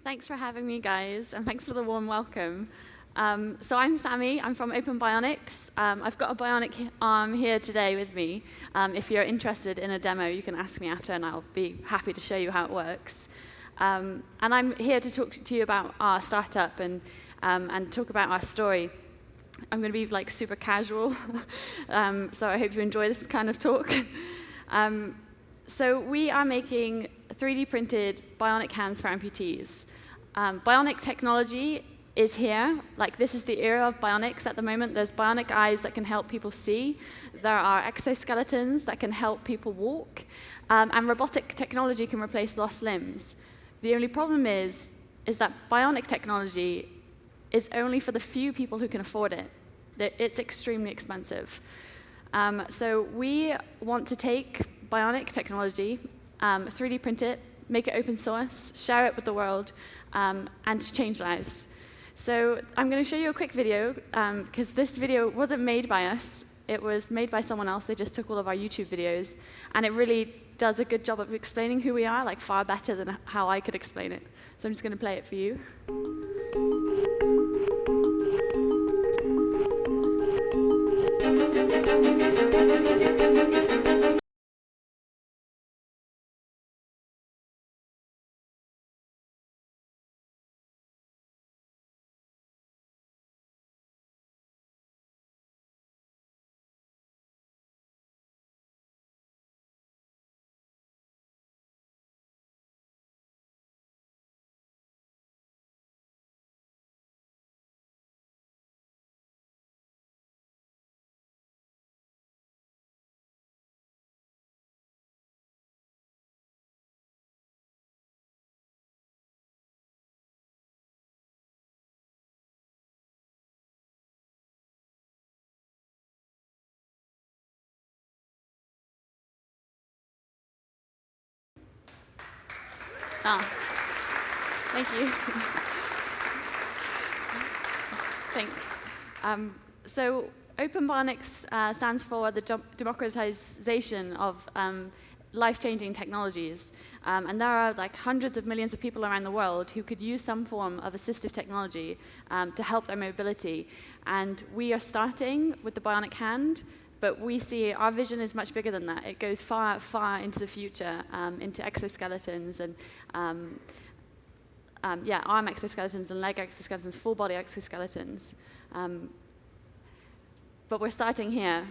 Thanks for having me, guys, and thanks for the warm welcome. So I'm Sammy. I'm from Open Bionics. I've got a bionic arm here today with me. If you're interested in a demo, you can ask me after, and I'll be happy to show you how it works. And I'm here to talk to you about our startup and talk about our story. I'm going to be like super casual, so I hope you enjoy this kind of talk. So we are making 3D printed bionic hands for amputees. Bionic technology is here. Like, this is the era of bionics at the moment. There's bionic eyes that can help people see. There are exoskeletons that can help people walk. And robotic technology can replace lost limbs. The only problem is that bionic technology is only for the few people who can afford it. It's extremely expensive. So we want to take bionic technology, 3D print it, make it open source, share it with the world, and change lives. So I'm going to show you a quick video, because this video wasn't made by us. It was made by someone else. They just took all of our YouTube videos, and it really does a good job of explaining who we are, like far better than how I could explain it. So I'm just going to play it for you. Oh, thank you. Thanks. So Open Bionics stands for the democratization of life-changing technologies. And there are like hundreds of millions of people around the world who could use some form of assistive technology to help their mobility. And we are starting with the bionic hand, but we see our vision is much bigger than that. It goes far, far into the future, into exoskeletons and arm exoskeletons and leg exoskeletons, full body exoskeletons. But we're starting here.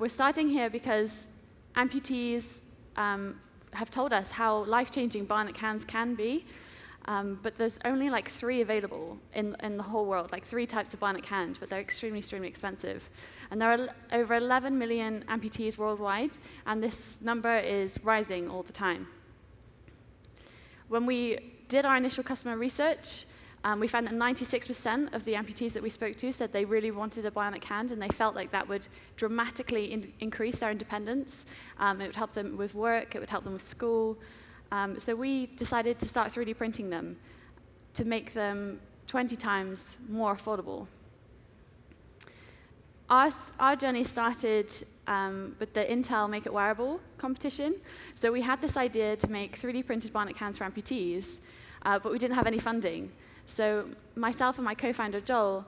We're starting here because amputees have told us how life-changing bionic hands can be. But there's only like 3 available in the whole world, like 3 types of bionic hand, but they're extremely, extremely expensive. And there are over 11 million amputees worldwide, and this number is rising all the time. When we did our initial customer research, we found that 96% of the amputees that we spoke to said they really wanted a bionic hand, and they felt like that would dramatically increase their independence. It would help them with work, it would help them with school. So we decided to start 3D printing them to make them 20 times more affordable. Our journey started with the Intel Make It Wearable competition. So we had this idea to make 3D printed bionic hands for amputees, but we didn't have any funding. So myself and my co-founder Joel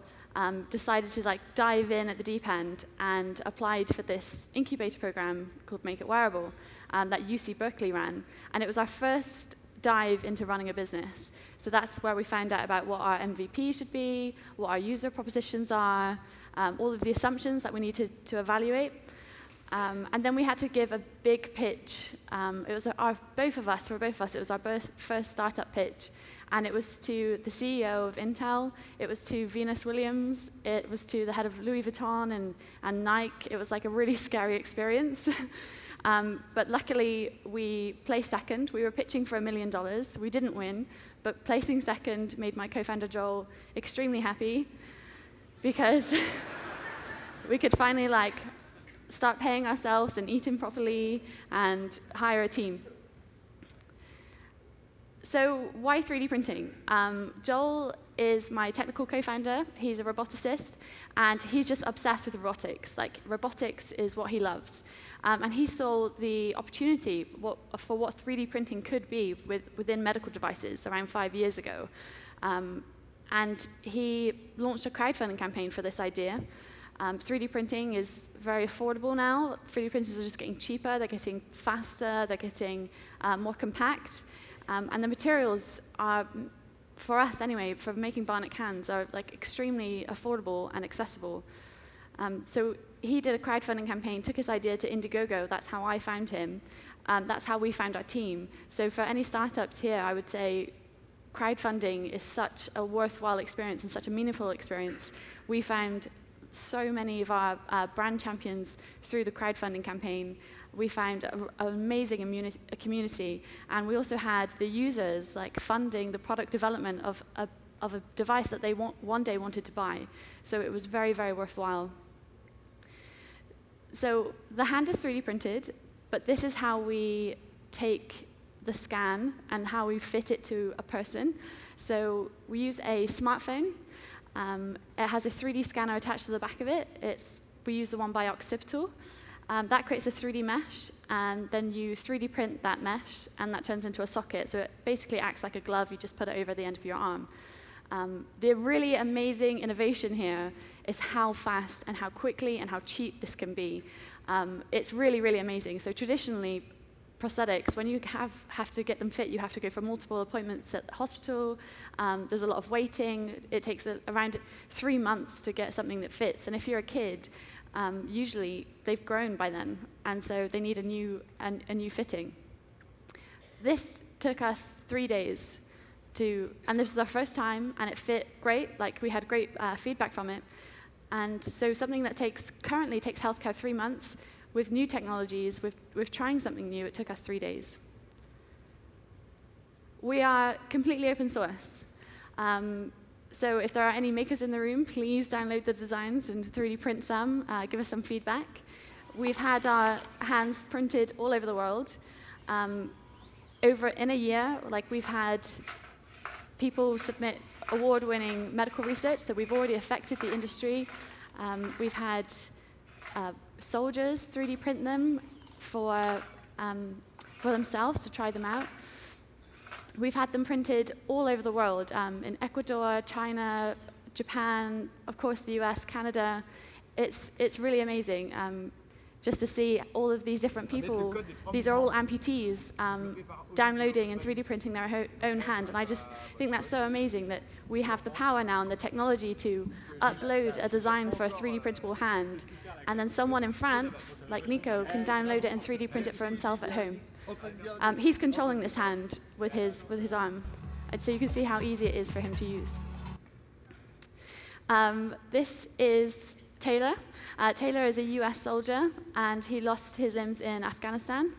decided to dive in at the deep end and applied for this incubator program called Make It Wearable that UC Berkeley ran. And it was our first dive into running a business. So that's where we found out about what our MVP should be, what our user propositions are, all of the assumptions that we need to evaluate. And then we had to give a big pitch. It was both of us, it was our first startup pitch. And it was to the CEO of Intel, it was to Venus Williams, it was to the head of Louis Vuitton and Nike. It was like a really scary experience. But luckily, we placed second. We were pitching for $1 million. We didn't win, but placing second made my co-founder Joel extremely happy because we could finally start paying ourselves and eating properly and hire a team. So why 3D printing? Joel is my technical co-founder. He's a roboticist, and he's just obsessed with robotics. Like, robotics is what he loves. And he saw the opportunity for what 3D printing could be within medical devices around 5 years ago. And he launched a crowdfunding campaign for this idea. 3D printing is very affordable now. 3D printers are just getting cheaper. They're getting faster. They're getting more compact. And the materials are, for us anyway, for making bionic hands, are like extremely affordable and accessible. So he did a crowdfunding campaign, took his idea to Indiegogo. That's how I found him. That's how we found our team. So for any startups here, I would say crowdfunding is such a worthwhile experience and such a meaningful experience. We found so many of our brand champions through the crowdfunding campaign. We found an amazing community, and we also had the users like funding the product development of a device that they one day wanted to buy. So it was very, very worthwhile. So the hand is 3D printed, but this is how we take the scan and how we fit it to a person. So we use a smartphone. It has a 3D scanner attached to the back of it. We use the one by Occipital. That creates a 3D mesh, and then you 3D print that mesh, and that turns into a socket. So it basically acts like a glove. You just put it over the end of your arm. The really amazing innovation here is how fast and how quickly and how cheap this can be. It's really, really amazing. So traditionally, prosthetics, when you have to get them fit, you have to go for multiple appointments at the hospital. There's a lot of waiting. It takes around 3 months to get something that fits. And if you're a kid, usually they've grown by then, and so they need a new fitting. This took us 3 days and this was our first time, and it fit great. Like, we had great feedback from it. And so something that currently takes healthcare 3 months, with new technologies, with trying something new, it took us 3 days. We are completely open source. So if there are any makers in the room, please download the designs and 3D print some. Give us some feedback. We've had our hands printed all over the world. In a year, like, we've had people submit award-winning medical research, so we've already affected the industry. We've had soldiers 3D print them for themselves to try them out. We've had them printed all over the world, in Ecuador, China, Japan, of course the US, Canada. It's really amazing just to see all of these different people. These are all amputees downloading and 3D printing their own hand. And I just think that's so amazing that we have the power now and the technology to upload a design for a 3D printable hand. And then someone in France, like Nico, can download it and 3D print it for himself at home. He's controlling this hand with his arm. And so you can see how easy it is for him to use. This is Taylor. Taylor is a US soldier, and he lost his limbs in Afghanistan.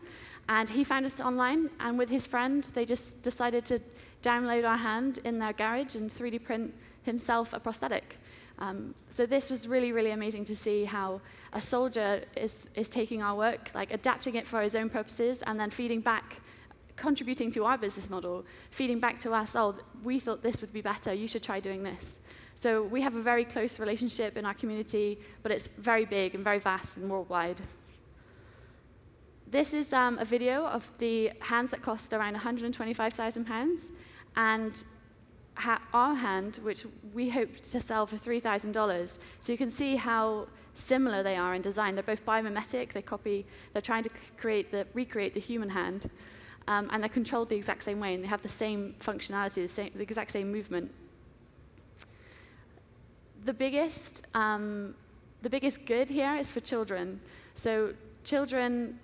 And he found us online, and with his friend, they just decided to download our hand in their garage and 3D print himself a prosthetic. So this was really, really amazing to see how a soldier is taking our work, like adapting it for his own purposes, and then feeding back, contributing to our business model, feeding back to us, oh, we thought this would be better, you should try doing this. So we have a very close relationship in our community, but it's very big and very vast and worldwide. This is a video of the hands that cost around £125,000, and our hand, which we hope to sell for $3,000. So you can see how similar they are in design. They're both biomimetic. They're trying to recreate the human hand, and they're controlled the exact same way, and they have the same functionality, the exact same movement. The biggest good here is for children. So children,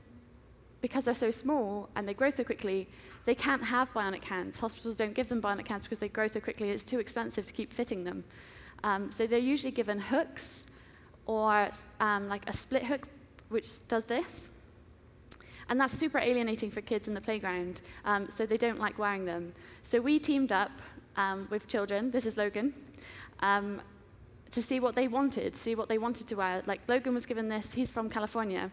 because they're so small and they grow so quickly, they can't have bionic hands. Hospitals don't give them bionic hands because they grow so quickly. It's too expensive to keep fitting them. So they're usually given hooks, or like a split hook, which does this. And that's super alienating for kids in the playground, so they don't like wearing them. So we teamed up with children, this is Logan, to see what they wanted to wear. Like, Logan was given this, he's from California,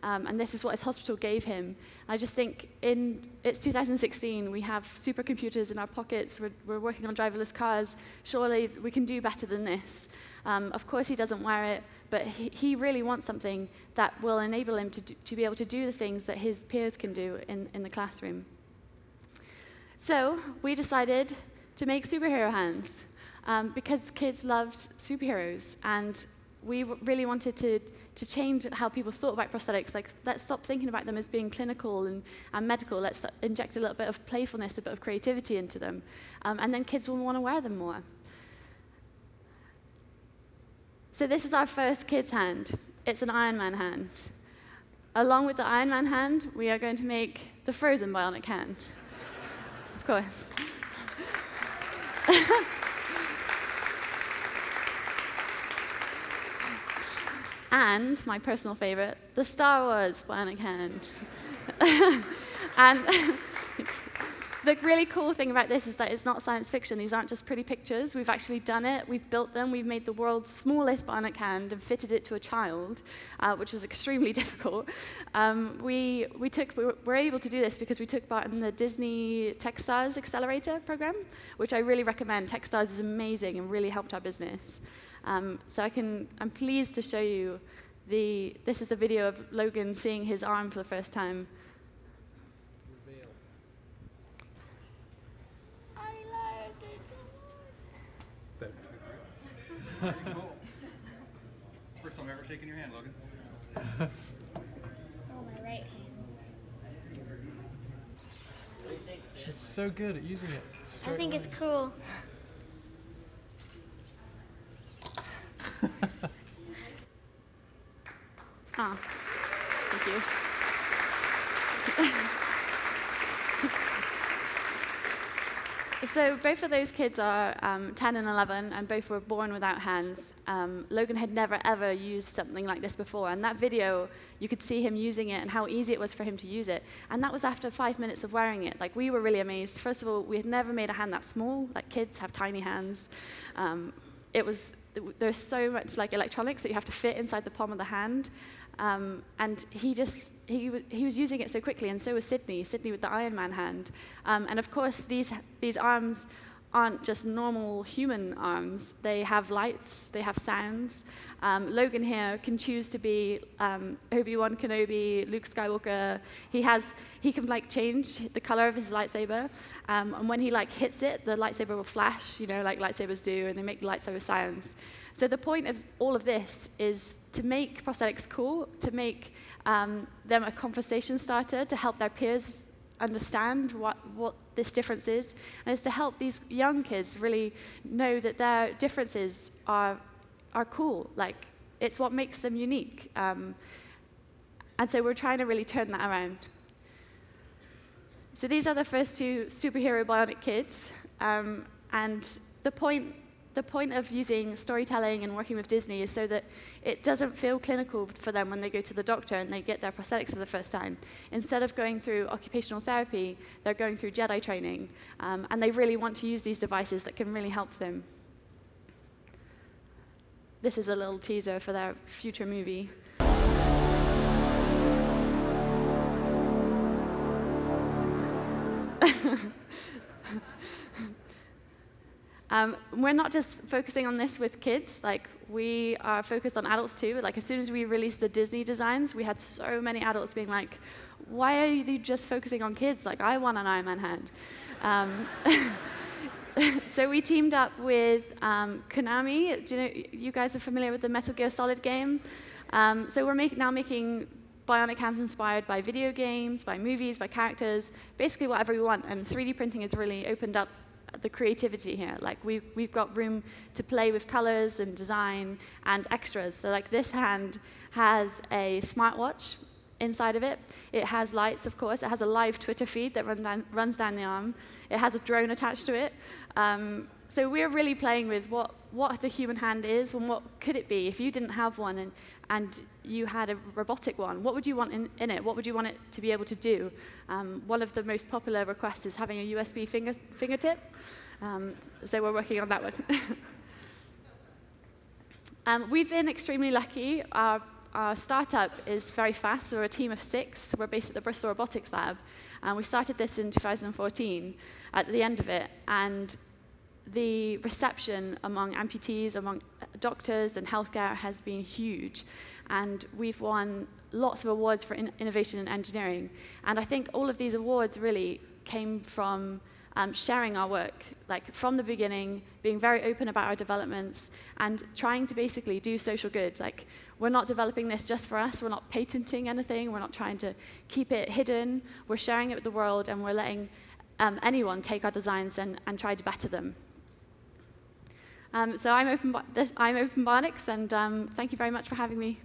and this is what his hospital gave him. I just think it's 2016, we have supercomputers in our pockets, we're working on driverless cars, surely we can do better than this. Of course he doesn't wear it, but he really wants something that will enable him to be able to do the things that his peers can do in the classroom. So we decided to make superhero hands because kids loved superheroes, and we really wanted to change how people thought about prosthetics. Like, let's stop thinking about them as being clinical and medical. Let's inject a little bit of playfulness, a bit of creativity into them, and then kids will want to wear them more. So this is our first kid's hand. It's an Iron Man hand. Along with the Iron Man hand, we are going to make the Frozen Bionic hand. Of course. And my personal favorite, the Star Wars Bionic hand. And the really cool thing about this is that it's not science fiction. These aren't just pretty pictures. We've actually done it. We've built them. We've made the world's smallest bionic hand and fitted it to a child, which was extremely difficult. We were able to do this because we took part in the Disney Techstars Accelerator program, which I really recommend. Techstars is amazing and really helped our business. So I'm pleased to show you this is the video of Logan seeing his arm for the first time. Cool. First time ever shaking your hand, Logan. Oh, my right hand. She's so good at using it. I think it's cool. Ah, thank you. So both of those kids are 10 and 11, and both were born without hands. Logan had never, ever used something like this before, and that video, you could see him using it and how easy it was for him to use it. And that was after 5 minutes of wearing it. Like, we were really amazed. First of all, we had never made a hand that small. Like, kids have tiny hands. There's so much like electronics that you have to fit inside the palm of the hand. And he was using it so quickly, and so was Sydney with the Iron Man hand. And of course, these arms aren't just normal human arms. They have lights, they have sounds. Logan here can choose to be Obi-Wan Kenobi, Luke Skywalker. He can like change the color of his lightsaber, and when he like hits it, the lightsaber will flash, like lightsabers do, and they make lightsaber sounds. So the point of all of this is to make prosthetics cool, to make them a conversation starter, to help their peers understand what this difference is, and it's to help these young kids really know that their differences are cool. Like, it's what makes them unique. And so we're trying to really turn that around. So these are the first two superhero bionic kids, and the point of using storytelling and working with Disney is so that it doesn't feel clinical for them when they go to the doctor and they get their prosthetics for the first time. Instead of going through occupational therapy, they're going through Jedi training, and they really want to use these devices that can really help them. This is a little teaser for their future movie. We're not just focusing on this with kids. Like, we are focused on adults too. Like, as soon as we released the Disney designs, we had so many adults being like, "Why are you just focusing on kids? Like, I want an Iron Man hand." So we teamed up with Konami. Do you guys are familiar with the Metal Gear Solid game? So we're now making bionic hands inspired by video games, by movies, by characters, basically whatever we want. And 3D printing has really opened up the creativity here. Like, we've got room to play with colors and design and extras. So like, this hand has a smartwatch inside of it. It has lights, of course. It has a live Twitter feed that runs down the arm. It has a drone attached to it. So we're really playing with what the human hand is and what could it be if you didn't have one and you had a robotic one. What would you want in it? What would you want it to be able to do? One of the most popular requests is having a USB fingertip. So we're working on that one. We've been extremely lucky. our startup is very fast. We're a team of 6. We're based at the Bristol Robotics Lab. And we started this in 2014 at the end of it. And the reception among amputees, among doctors and healthcare has been huge. And we've won lots of awards for innovation and engineering. And I think all of these awards really came from sharing our work, like from the beginning, being very open about our developments, and trying to basically do social good. Like, we're not developing this just for us. We're not patenting anything. We're not trying to keep it hidden. We're sharing it with the world, and we're letting anyone take our designs and try to better them. So I'm Open Bionics, and thank you very much for having me.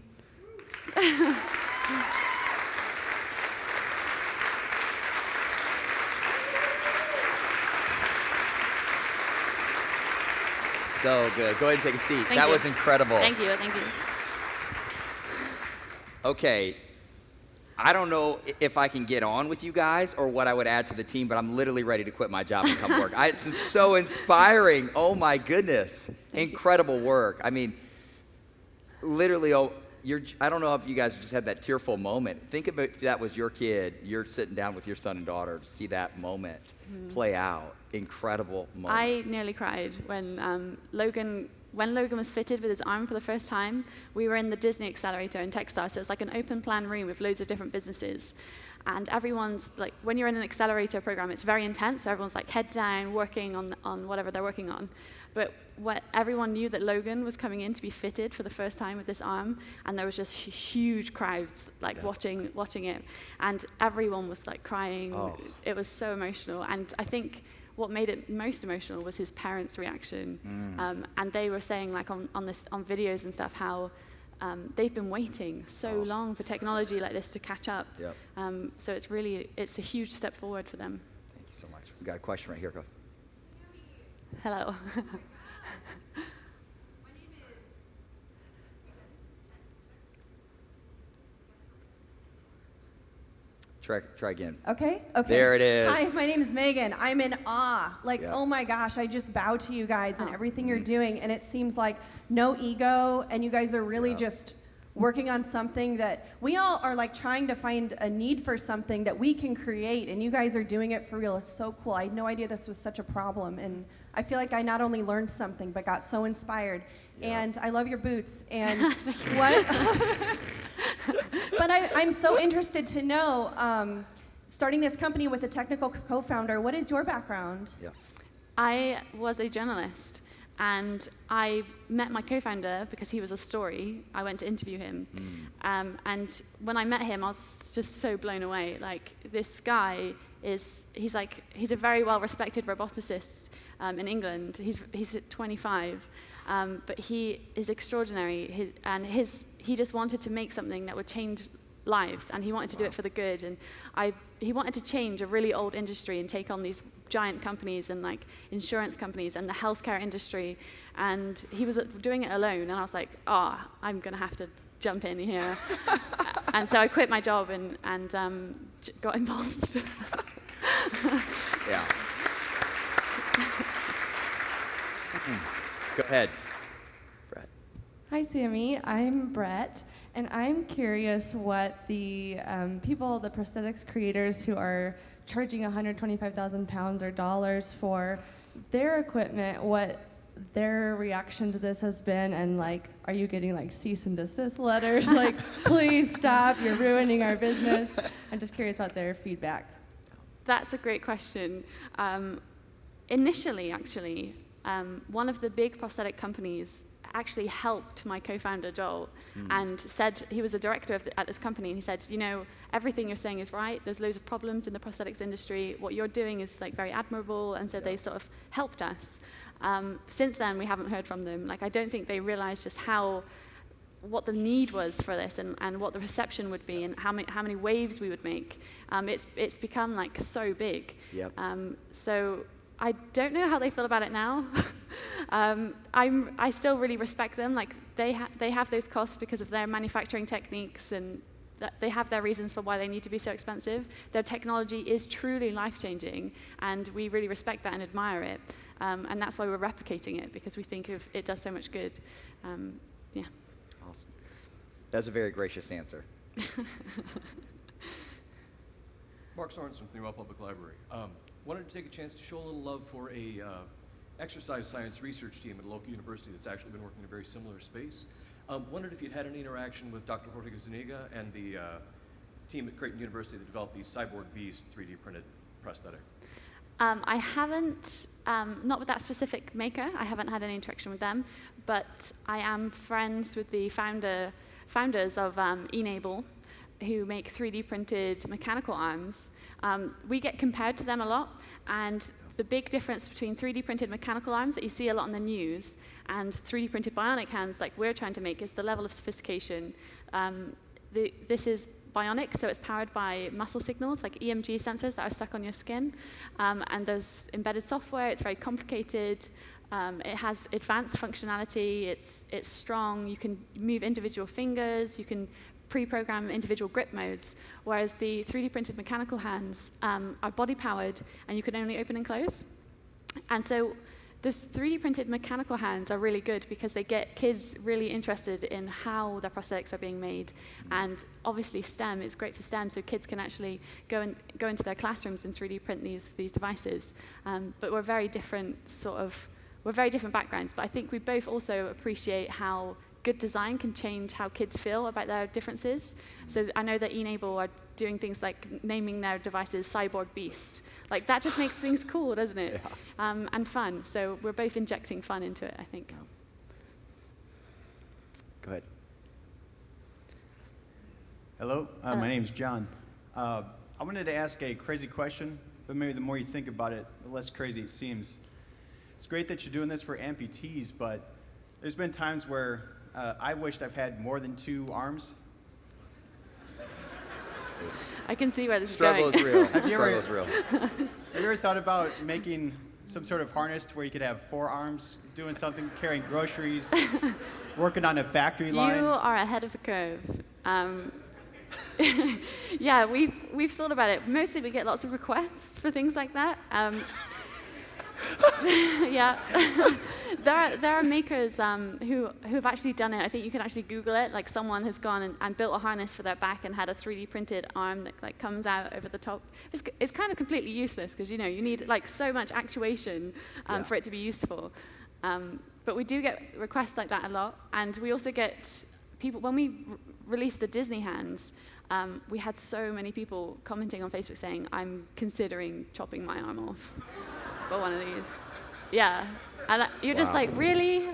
So good. Go ahead and take a seat. Thank That you. was incredible. Thank you, thank you. Okay. I don't know if I can get on with you guys or what I would add to the team, but I'm literally ready to quit my job and come work. It's so inspiring. Oh my goodness. Incredible work. I mean, literally, I don't know if you guys just had that tearful moment. Think of it, if that was your kid, you're sitting down with your son and daughter to see that moment play out. Incredible moment. I nearly cried when Logan was fitted with his arm for the first time. We were in the Disney Accelerator in Techstars, so it's like an open plan room with loads of different businesses. And everyone's, like, when you're in an accelerator program, it's very intense, so everyone's like head down, working on whatever they're working on. But everyone knew that Logan was coming in to be fitted for the first time with this arm, and there was just huge crowds like watching it, and everyone was like crying. Oh. It was so emotional, and I think what made it most emotional was his parents' reaction. And they were saying, like, on videos and stuff, how they've been waiting so long for technology like this to catch up. Yep. So it's a huge step forward for them. Thank you so much. We've got a question right here. Go. Hello. Try again. Okay. There it is. Hi, my name is Megan. I'm in awe. Like, Yeah. oh my gosh, I just bow to you guys and everything you're doing. And it seems like no ego, and you guys are really just working on something that we all are like trying to find a need for something that we can create, and you guys are doing it for real. It's so cool. I had no idea this was such a problem, and I feel like I not only learned something but got so inspired. And I love your boots. And what? But I'm so interested to know, starting this company with a technical co-founder, what is your background? Yeah. I was a journalist, and I met my co-founder because he was a story. I went to interview him. And when I met him, I was just so blown away. Like, this guy he's a very well-respected roboticist in England. He's 25, but he is extraordinary. He just wanted to make something that would change lives, and he wanted to do it for the good. And he wanted to change a really old industry and take on these giant companies and like insurance companies and the healthcare industry. And he was doing it alone, and I was like, I'm gonna have to jump in here. And so I quit my job and got involved. Yeah. Go ahead, Brett. Hi, Sammy. I'm Brett, and I'm curious what the the prosthetics creators who are charging 125,000 pounds or dollars for their equipment, what their reaction to this has been, and like, are you getting like cease and desist letters? Like, please stop, you're ruining our business. I'm just curious about their feedback. That's a great question. Initially, actually, one of the big prosthetic companies actually helped my co-founder Joel and said, he was a director at this company, and he said, everything you're saying is right. There's loads of problems in the prosthetics industry. What you're doing is like very admirable, and so they sort of helped us. Since then, we haven't heard from them. Like, I don't think they realized just what the need was for this, and what the reception would be, and how many waves we would make. It's become like so big. Yep. So I don't know how they feel about it now. I still really respect them. Like, they have those costs because of their manufacturing techniques, and they have their reasons for why they need to be so expensive. Their technology is truly life-changing, and we really respect that and admire it. And that's why we're replicating it, because we think it does so much good. Yeah. Awesome. That's a very gracious answer. Mark Sorensen from the New Public Library. Wanted to take a chance to show a little love for a exercise science research team at a local university that's actually been working in a very similar space. Wondered if you'd had any interaction with Dr. Jorge Zuniga and the team at Creighton University that developed the Cyborg Beast 3D printed prosthetic. I haven't, not with that specific maker. I haven't had any interaction with them, but I am friends with the founders of Enable, who make 3D printed mechanical arms. We get compared to them a lot, and the big difference between 3D printed mechanical arms that you see a lot in the news and 3D printed bionic hands like we're trying to make is the level of sophistication. This is Bionic, so it's powered by muscle signals, like EMG sensors that are stuck on your skin. And there's embedded software. It's very complicated. It has advanced functionality. It's strong. You can move individual fingers. You can pre-program individual grip modes, whereas the 3D printed mechanical hands are body-powered, and you can only open and close. And so the 3D printed mechanical hands are really good because they get kids really interested in how their prosthetics are being made. And obviously STEM is great for STEM, so kids can actually go into their classrooms and 3D print these devices. But we're very different we're very different backgrounds, but I think we both also appreciate how good design can change how kids feel about their differences. So I know that Enable are doing things like naming their devices Cyborg Beast. Like, that just makes things cool, doesn't it? Yeah. And fun. So we're both injecting fun into it, I think. Go ahead. Hello, my name's John. I wanted to ask a crazy question, but maybe the more you think about it, the less crazy it seems. It's great that you're doing this for amputees, but there's been times where I wished I've had more than 2 arms. I can see where this Struggle is is going. real. Struggle is real. Have you ever thought about making some sort of harness where you could have 4 arms, doing something, carrying groceries, working on a factory line? You are ahead of the curve. Yeah, we've thought about it. Mostly we get lots of requests for things like that. Yeah, there are makers who've actually done it. I think you can actually Google it. Like, someone has gone and built a harness for their back and had a 3D printed arm that like comes out over the top. It's kind of completely useless because you need like so much actuation for it to be useful. But we do get requests like that a lot, and we also get people when we released the Disney hands. We had so many people commenting on Facebook saying, "I'm considering chopping my arm off for one of these." Yeah, and you're just like, really?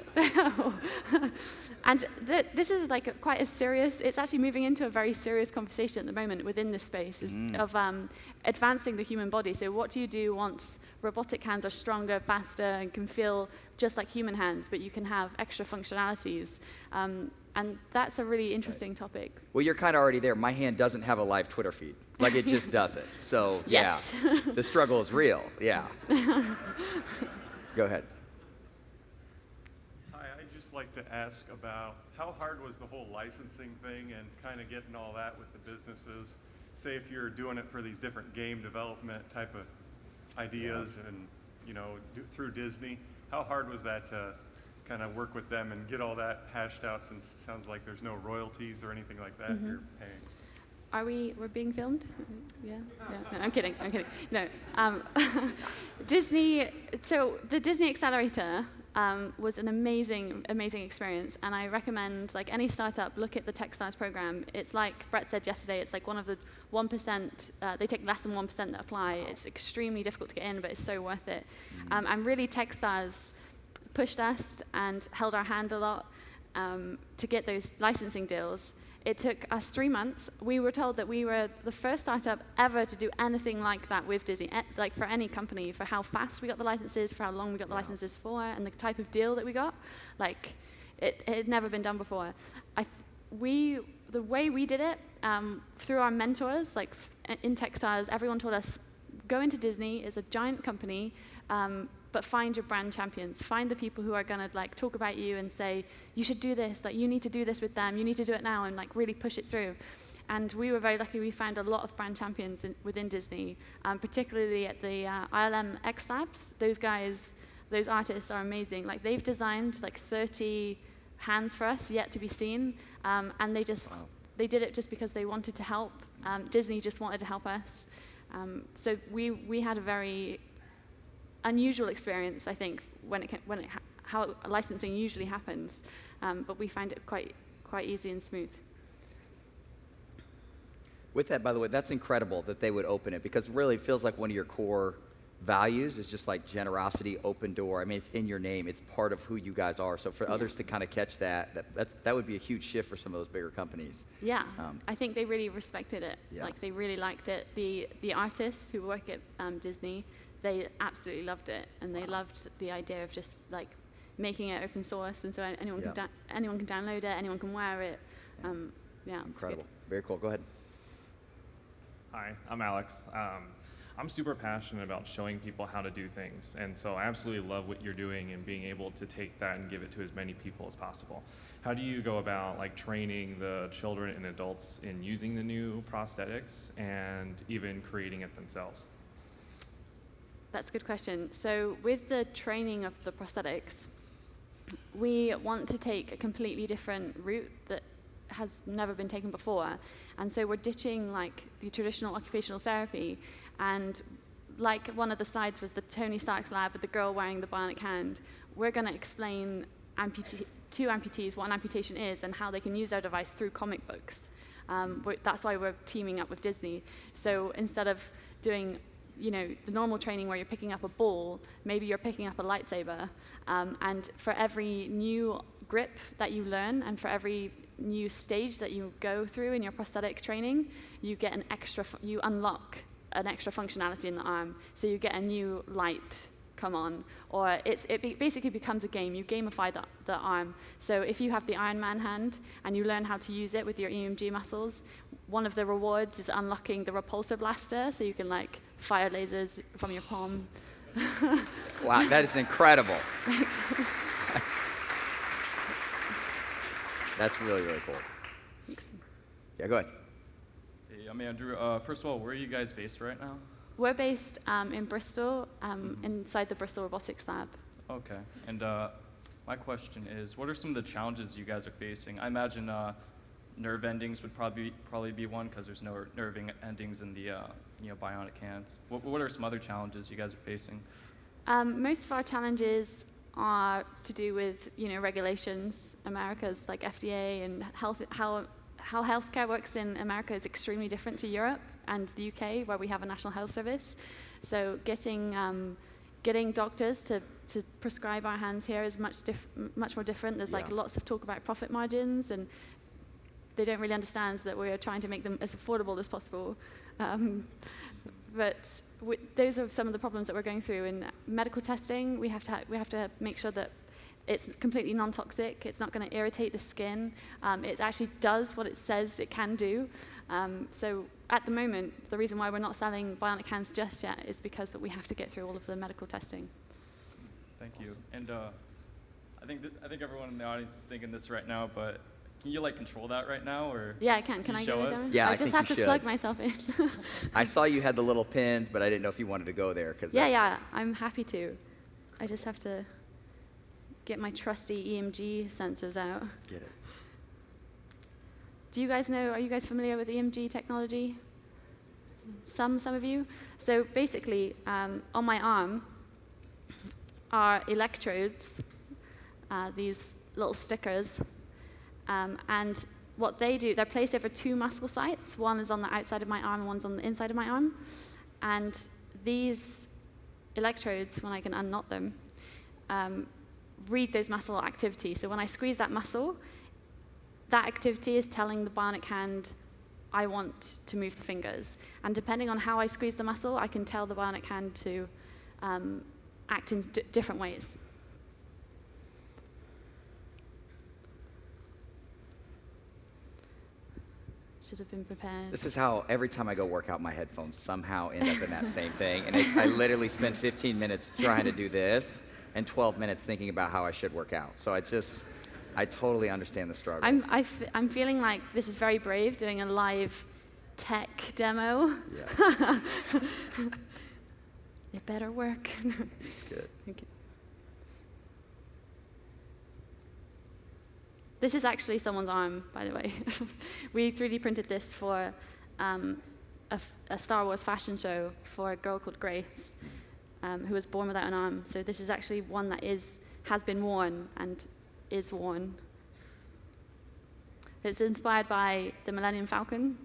And this is like quite a serious. It's actually moving into a very serious conversation at the moment within this space of advancing the human body. So what do you do once robotic hands are stronger, faster, and can feel just like human hands, but you can have extra functionalities? And that's a really interesting topic. Well, you're kind of already there. My hand doesn't have a live Twitter feed. Like, it just doesn't. So, yeah, the struggle is real. Yeah. Go ahead. Hi, I'd just like to ask about how hard was the whole licensing thing and kind of getting all that with the businesses? Say if you're doing it for these different game development type of ideas and, through Disney, how hard was that to kind of work with them and get all that hashed out, since it sounds like there's no royalties or anything like that you're paying? We're being filmed? Yeah? No, I'm kidding. No. Disney, so the Disney Accelerator was an amazing experience, and I recommend, like, any startup, look at the TechStars program. It's like Brett said yesterday, it's like one of the 1%, they take less than 1% that apply. It's extremely difficult to get in, but it's so worth it. And really, TechStars pushed us and held our hand a lot to get those licensing deals. It took us 3 months. We were told that we were the first startup ever to do anything like that with Disney, like for any company, for how fast we got the licenses, for how long we got the licenses for, and the type of deal that we got. Like, it had never been done before. The way we did it, through our mentors, like in TechStars, everyone told us, go into Disney, it's a giant company, but find your brand champions. Find the people who are going to like talk about you and say, you should do this, like you need to do this with them, you need to do it now, and like really push it through. And we were very lucky. We found a lot of brand champions within Disney, particularly at the ILM X Labs. Those guys, those artists are amazing. Like, they've designed like 30 hands for us yet to be seen, and they did it just because they wanted to help. Disney just wanted to help us. So we had a very unusual experience, I think, how licensing usually happens, but we find it quite easy and smooth. With that, by the way, that's incredible that they would open it, because really it feels like one of your core values is just like generosity, open door. I mean, it's in your name. It's part of who you guys are. So for others to kind of catch that would be a huge shift for some of those bigger companies. Yeah, I think they really respected it. Yeah. Like, they really liked it. The artists who work at Disney, they absolutely loved it, and they loved the idea of just like making it open source, and so anyone can download it, anyone can wear it. Yeah, it's Incredible. good. Very cool. Go ahead. Hi, I'm Alex. I'm super passionate about showing people how to do things, and so I absolutely love what you're doing and being able to take that and give it to as many people as possible. How do you go about like training the children and adults in using the new prosthetics and even creating it themselves? That's a good question. So with the training of the prosthetics, we want to take a completely different route that has never been taken before. And so we're ditching like the traditional occupational therapy, and like one of the slides was the Tony Stark's lab with the girl wearing the bionic hand. We're going to explain to amputees what an amputation is and how they can use their device through comic books. That's why we're teaming up with Disney. So instead of doing the normal training where you're picking up a ball, maybe you're picking up a lightsaber. And for every new grip that you learn and for every new stage that you go through in your prosthetic training, you get you unlock an extra functionality in the arm. So you get a new light come on, or it basically becomes a game. You gamify the arm. So if you have the Iron Man hand and you learn how to use it with your EMG muscles, one of the rewards is unlocking the repulsor blaster, so you can like fire lasers from your palm. Wow, that is incredible. That's really, really cool. Thanks. Yeah, go ahead. Hey, I'm Andrew. First of all, where are you guys based right now? We're based in Bristol, inside the Bristol Robotics Lab. Okay. And my question is, what are some of the challenges you guys are facing? I imagine nerve endings would probably be one, because there's no nerve endings in the bionic hands. What are some other challenges you guys are facing? Most of our challenges are to do with regulations. America's like FDA and how healthcare works in America is extremely different to Europe and the UK, where we have a national health service. So getting doctors to prescribe our hands here is much more different. There's like lots of talk about profit margins, and they don't really understand that we are trying to make them as affordable as possible. But those are some of the problems that we're going through. In medical testing, we have to make sure that it's completely non-toxic. It's not going to irritate the skin. It actually does what it says it can do. So at the moment, the reason why we're not selling bionic hands just yet is because that we have to get through all of the medical testing. Thank you. And I think everyone in the audience is thinking this right now, but can you like control that right now, or? Yeah, I can. Can I show go us? down? Yeah, I just have to plug myself in. I saw you had the little pins, but I didn't know if you wanted to go there. Yeah, I'm happy to. I just have to get my trusty EMG sensors out. Get it. Do you guys know, are you guys familiar with EMG technology? Some of you? So basically, on my arm are electrodes, these little stickers, and what they do, they're placed over two muscle sites. One is on the outside of my arm, and one's on the inside of my arm. And these electrodes, when I can unknot them, read those muscle activity. So when I squeeze that muscle, that activity is telling the bionic hand, I want to move the fingers. And depending on how I squeeze the muscle, I can tell the bionic hand to act in different ways. Should have been prepared. This is how every time I go work out, my headphones somehow end up in that same thing. And I literally spend 15 minutes trying to do this and 12 minutes thinking about how I should work out. So I totally understand the struggle. I'm feeling like this is very brave, doing a live tech demo. Yeah. It better work. It's good. Okay. This is actually someone's arm, by the way. We 3D printed this for a Star Wars fashion show for a girl called Grace, who was born without an arm. So this is actually one that has been worn and is worn. It's inspired by the Millennium Falcon.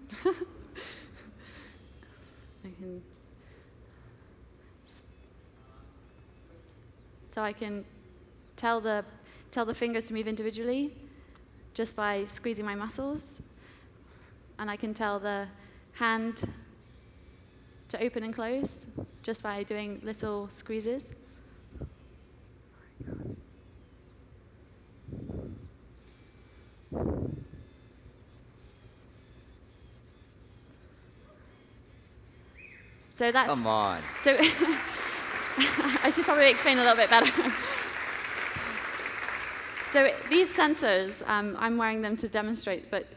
I can tell the fingers to move individually just by squeezing my muscles, and I can tell the hand to open and close just by doing little squeezes. So that's. Come on. So I should probably explain a little bit better. So these sensors, I'm wearing them to demonstrate, but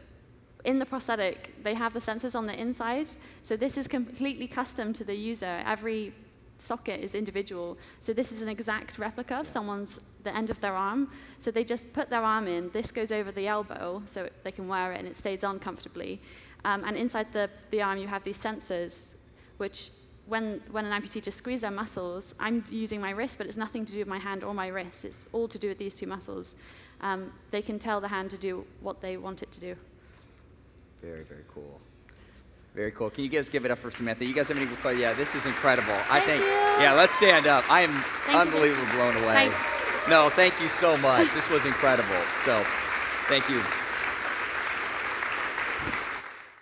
in the prosthetic, they have the sensors on the inside. So this is completely custom to the user. Every socket is individual. So this is an exact replica of the end of their arm. So they just put their arm in. This goes over the elbow, so they can wear it, and it stays on comfortably. And inside the arm, you have these sensors, which when an amputee just squeezes their muscles, I'm using my wrist, but it's nothing to do with my hand or my wrist. It's all to do with these two muscles. They can tell the hand to do what they want it to do. Very, very cool. Very cool. Can you guys give it up for Samantha? You guys have any questions? Yeah, this is incredible. Thank you. Yeah, let's stand up. I am unbelievably blown away. Thanks. No, thank you so much. This was incredible. So, thank you.